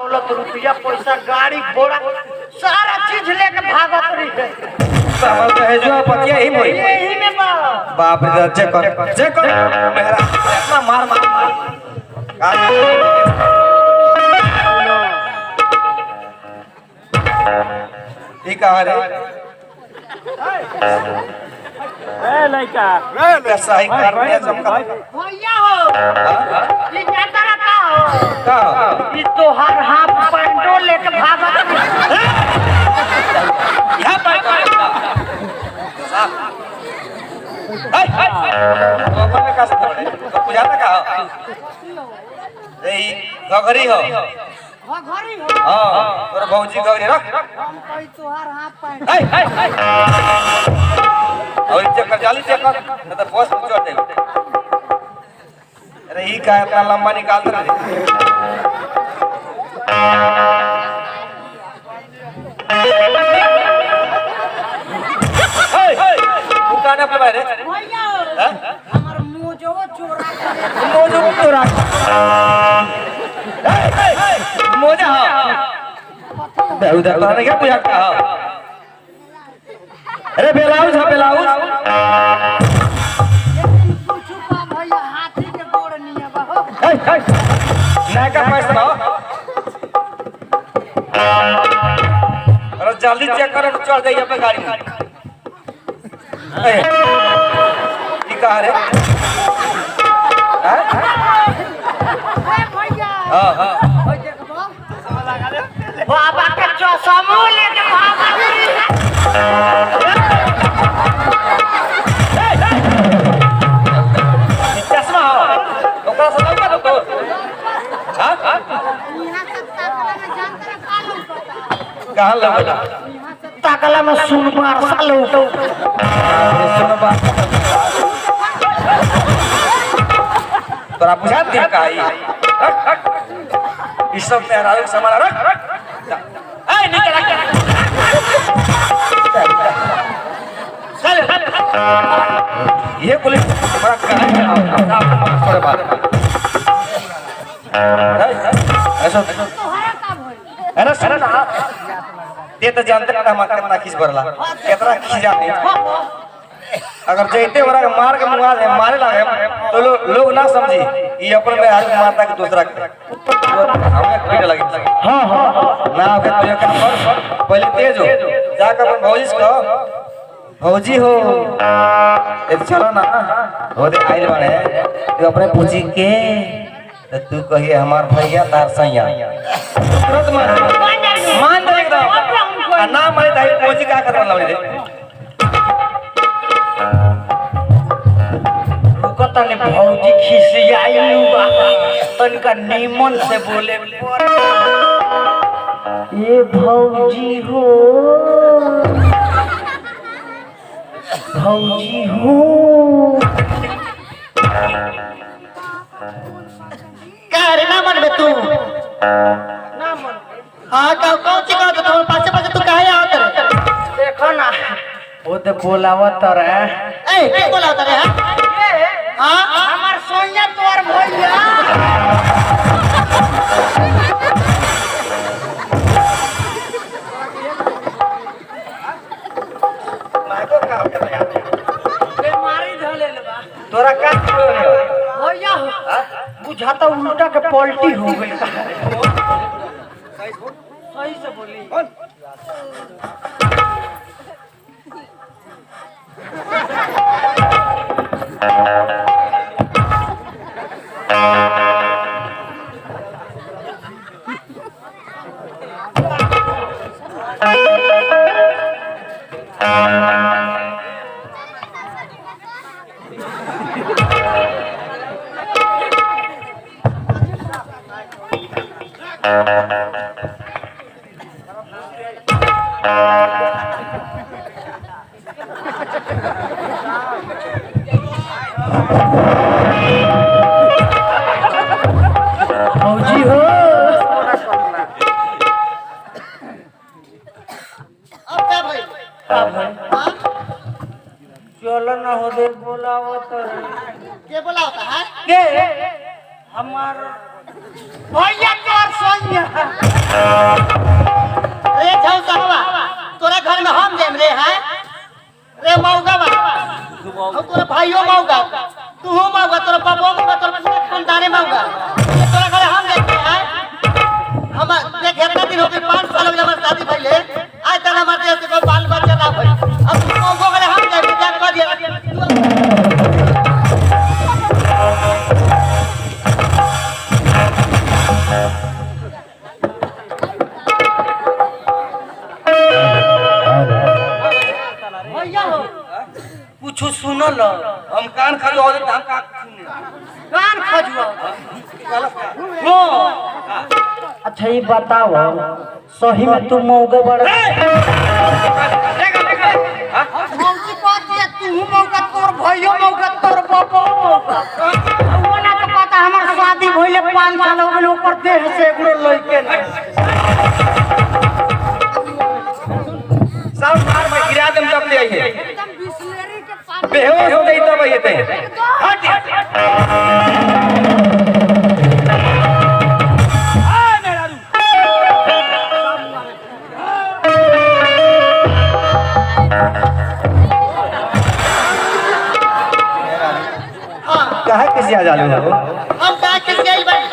दौलत रुपया पैसा गाड़ी घोड़ा सारा चीज लेके भागत रही है। सामान तो है जो पतिया ही मोई यही में बाप रे चेक कर मेरा इतना मार ठीक है रे ए लड़का कैसा ही कर रहे हैं सबका भैया हो ये जानता रहता हो का ये तो हर हाफ पैंटो लेके भागत यहां पर गोबर में कैसे पड़े तो बुझाता का ए गगरी हो घरी हो हां तोर भौजी गगरी रख हम कहीं तो हर हाफ पैंट और चेक कर जाली चेक कर नहीं तो बस में चढ़ जाएगा अरे ही का अपना लंबा निकाल दे तू काने पे बैठे भैया हैं हमार मुंह जो चोरा मोजो तोरा मोजा उधर तो क्या बुझाता है अरे ब्लाउज है ब्लाउज कुछ का भैया हाथी के गोड़ नहीं है बहो नायका पैसा ना अरे जल्दी चेक करो तो चढ़ जाइए अपने गाड़ी में ठीक है रे भैया हां हां बाबा के चौसमो लेके भागत चश्मा ओकरा से लगा दो तो हां यहाँ से ताकला में जानते का लौटा कहां लगा ताकला में सुन मार सालो सुन बात तोरा बुझा दे का ई सब मेरा सामान रख ए नीचे रख चल ये पुलिस बड़ा थोड़े बात ऐसा तोहरा का भइल अरे सुन ना ये तो जानते ना हम कितना खींच भरला कितना खींच जाते अगर जैते वरा मार के मुआ दे मारे लागे तो लोग ना समझी ये अपन में हाथ मारता के दूसरा के हमें पीट लगी हां हां ना के तुझे काम कर पहले तेज हो जाकर अपन भौजी से कहो भौजी हो एक चलो ना हो दे आइल बने तू अपने पूछी के तो तू कहिए हमार भैया तार सैया तुरंत मान दे एकदम ना मारे दाई पूछी का करवा लावली दे तने भौजी खिसियाई बा तनका नीमन से बोले ये भौजी हो का रे ना मन में तू ना मन हां का कौन सी का तो पाछे पाछे तू काहे आवत रे देखो ना वो तो बोलावत रे ए के बोलावत रे हां हमार सोनिया तोर भैया माको का बीमारी धलेल बा तोरा का भैया बुझाता उल्टा के पलटी हो गई सही से बोली भौजी हो चलो ना हो दे बोलाओ तो के बोला होता है के हमार भैया तोर सोनिया रे जाओ साहबा तोरा घर में हम जाम रे हैं रे मौगा बा हम तोरा भाइयों मौगा तू हो मौगा तोरा बाबू मौगा तोरा पूरा खानदाने मौगा तोरा घर हम जाते हैं हम देख कितना दिन हो गए 5 साल हो गए हमारी शादी भइले आज तक हमारे देश को बाल बच्चा ना भई अब तू मौगा घर हम जाते क्या कर दिया कुछ सुनल हम कान खजुआ हम का सुने कान खजुआ अच्छा ये बताओ सही में तू मौका बड़ा मौसी बात ये तू मौका तोर भइयो मौका तोर बाबू मौका वो ना तो पता हमर शादी भइले 5 साल हो गेल ऊपर देह से एकरो लइके सब मार में गिरा देम तब ले आइए एकदम बिस्लेरी के पानी बेहोश हो जाई तब आइए ते हट कहा किसी आ जालू हो हम का के गई भाई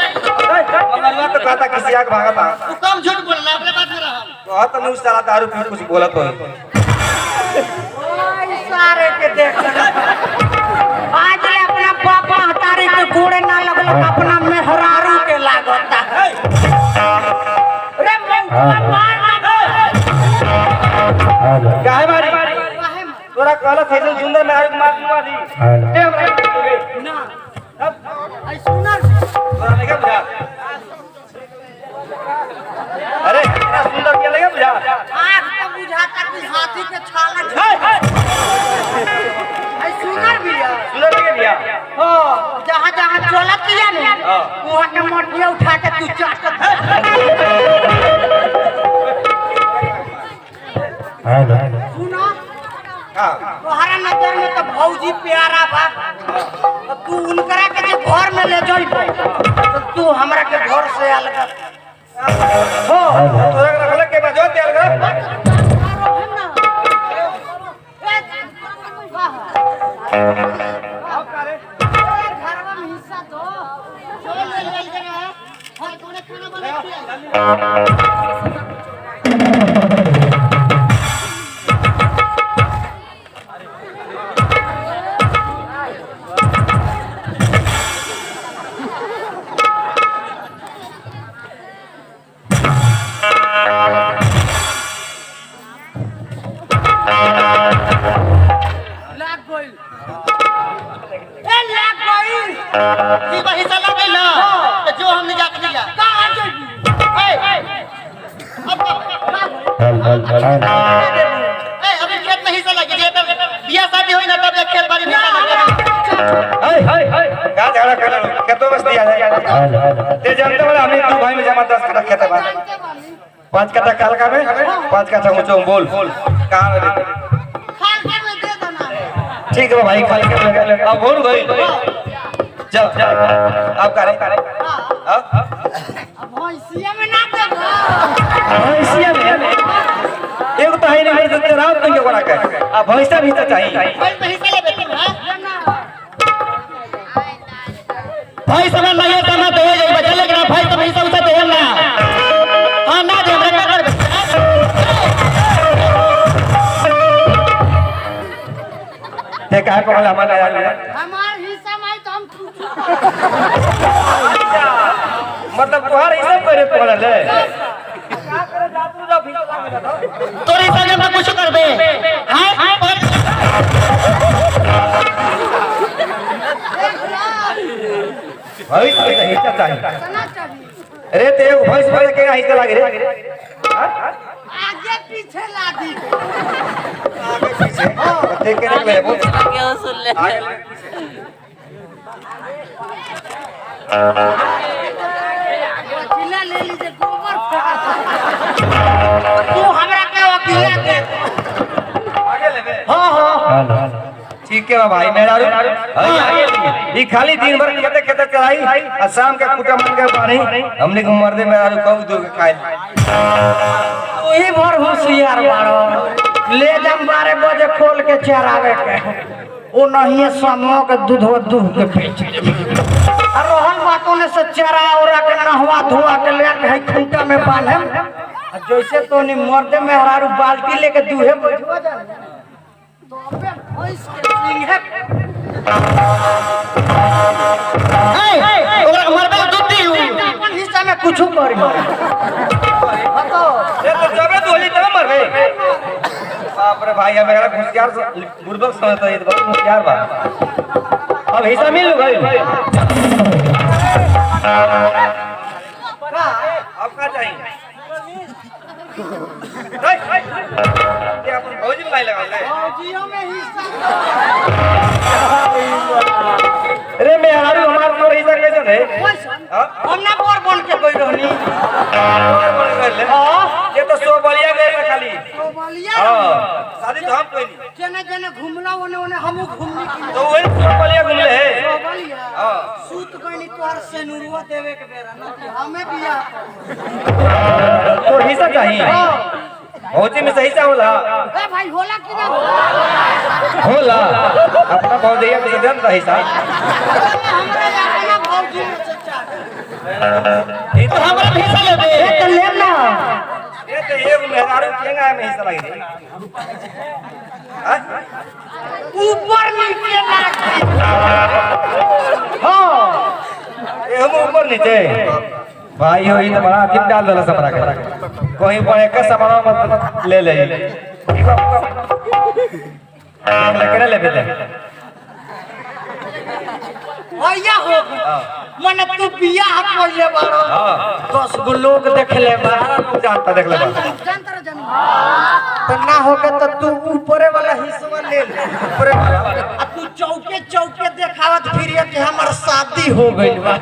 मगरवा तो कहता किसी आ के भागता तू कम झूठ बोलना अपने बात में रह कहत नहीं उस साला दारू पी कुछ बोलत हो ओए सारे के देख आज ले अपना बाप हतारे के गोड़े ना लगल अपना मेहरारू के लागता रे मार काहे मारी तोरा कहलत है सुंदर में आयु मार दुआ दी दे हमरा ना आई सुनर तोरा नहीं बुझा अरे इतना सुंदर क्या लगे बुझा आँख तो बुझाता कि हाथी के छाला आई सुनर भी है सुंदर लगे भैया हो जहाँ जहाँ चलत किया ने वहाँ के मोटिया उठा के तू चाटत सुनो हां तोहरा नजर में तो भौजी प्यारा बा तो तू उनकरा के जे घर में ले जइबो तो तू हमरा के घर से अलग हो तोरा के रखले के बजो तेल कर घरवा में हिस्सा दो जो ले ले के रहे हम तूने खाना बना दिया लाग गइल ए लाग गइल की बही से लग गइल तो जो हमने जाके दिया कहां जइबी ए अभी खेत में हिस्सा लगी है तब बियाह शादी होई ना तब एक खेत बाड़ी हिस्सा लगी का झगड़ा कर खेतो बस दिया जाए ते जानते वाला हमने तू भाई में जमा 10 कट्ठा खेत है 5 कट्ठा काल का में 5 कट्ठा ऊंचो बोल कहां में खाल के में दे देना ठीक है भाई खाल के लगा ले अब बोल भाई चल आप करे अब भैंसिया में ना देबो भैंसिया में एगो तो है नहीं तो रात नहीं के बना के आ भैंसा भी तो चाहिए भाई में हिस्सा ले बेटी हां भाई समझ लगे तो मैं दे जाई बचा लेकिन भाई तो पैसा उसे दे ना हां ना दे हमरा कर ते काहे को हमारा यार हमार हिस्सा में तो हम मतलब तोहार ई सब करे पड़ल है तोरे संगे में कुछ करबे हां भैंस के हिस्सा चाहिए करना चाहिए अरे ते भैंस वाले के हिस्सा लागे रे आगे पीछे लादी आगे पीछे ते के नहीं बोल क्यों सुन ले वकीला ले लीजिए गोबर तू हमरा के वकीला दे आगे लेबे हां ठीक है भाई मेहरारू ये खाली दिन भर खेते खेते चलाई और शाम के कुटा मन के पानी हमने को मर्दे मेहरारू कहू दो के खाए वही भर होशियार बाड़ो ले जम 12 बजे खोल के चरावे के वो नहीं समो के दूध के बेच और रोहन बातों ने से चरा और के नहवा धोआ के ले के खूंटा में बांधे जैसे तो नहीं मर्दे मेहरारू बाल्टी लेके दूहे बैठवा जा तो अबे भैंस के सिंह ओकरा मरबे दूध दी अपन हिस्सा में कुछ कर बताओ ये तो जबे दोली तब मरबे बाप रे भाई मेरा होशियार बुर्बक समझता है तो होशियार बा अब हिस्सा मिल गई अब का चाहिए ये अपन भौजी में लाई लगा ले फौजियों में हिस्सा अरे मेहरारू हमार तो हिस्सा कैसे रे हमने बोर बन के गई रहनी ये तो सो बलिया गए ना खाली तो बोलिया हां शादी तो हम कोई नहीं जने जने घुमला ओने हमहु घूमनी की तो वही सो बलिया घूमले है तो बोलिया हां सूत गनी तोहर से नुरवा देवे के बेरा ना कि हमें बिया तो हिस्सा चाहिए भौजी में सही से होला ए भाई होला कि ना होला अपना भौजिया में दे दे हिस्सा हमरा अपना भौजी में सच्चा ये तो हमरा हिस्सा ले दे ए तो लेब ना ये तो ये मेहरारू केंगा में हिस्सा लगी रे ऊपर नीचे लाग हां ये हम ऊपर नीचे भाई हो ये तो बड़ा किन डाल दला समरा के कहीं पर एक सामान मत ले ले लेके ले बेटे भैया हो मने तू बियाह कइले बारो हां 10 गो लोग देखले बा जानता देख ले बा जानतर जन तो ना होके तो तू ऊपरे वाला हिस्सा ले ले ऊपर आ तू चौके चौके देखावत फिरिए कि हमर शादी हो गइल बा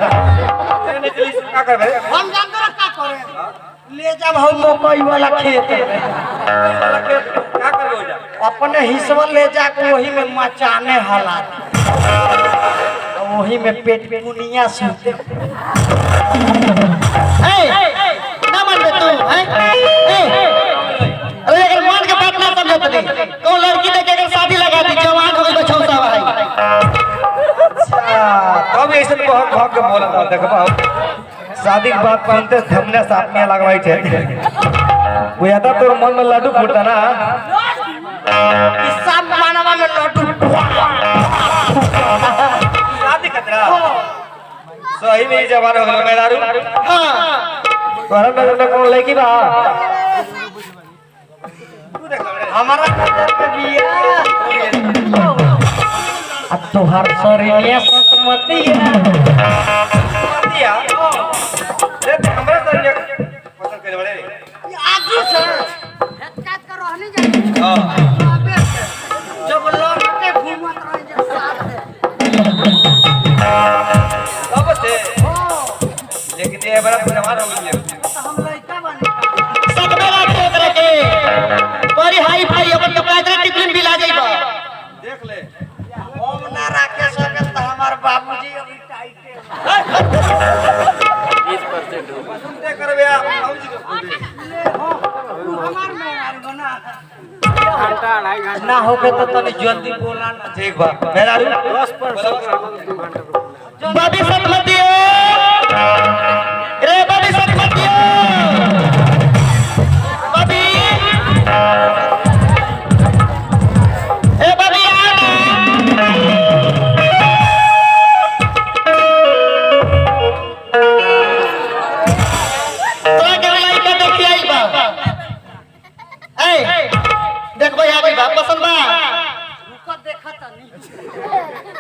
ने चली का करबे हम जानतर का करे ले जाब हम मकई वाला खेत में का करबो जा अपने हिस्सा ले जा के वही में मचाने हला वही में पेट पुनिया सूते ना मान बे तू अरे अगर मान के बात ना समझत नहीं तो लड़की देख के अगर शादी लगा दी जवान हो गई बछौसा भाई अच्छा तब ऐसे बहुत भाग के बोला था देखबा शादी के बाद पहनते हमने सापनिया लगवाई थे वो याद तोर मन में लड्डू फूटता ना इस सब मानवा में लड्डू शादी कतरा सही में ही जवान हो गए मेहरारू हां तोहरा में कौन लड़की बा तू देख ले हमारा बिया अब तोहर शरीरिया सतमतिया दिया रे हमरा से पसंद करे बड़े आजू से हटकात कर रहनी जाए हां जब लोग के घूमत रह जा साथ तब से लेकिन ये बड़ा जवान हो गई हम लइका बने सब में रात के करे के बड़ी हाई फाई अपन कपड़ा इतना टिकलिन भी ला जाइबा देख ले हम ना राखे सके त हमार बाबूजी अभी टाइटे 20% सुनते करबे आप भौजी को हमार मेहरारू बना घंटा 2.5 घंटा ना होके तो तनी जल्दी बोला ना ठीक बा मेहरारू 10% बाबी सत मत दियो रे बाबी सत मत दियो बाबी ए बाबी तो के लइका देखी आई बा ए देखबो आ गई बा पसंद बा रुको देखा तनी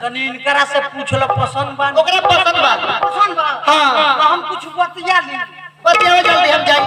तनी इनकरा से पूछ लो पसंद बा ओकरा पसंद बा पसंद बा हाँ। तो हम कुछ बतिया ली बतियावे जल्दी हम जाई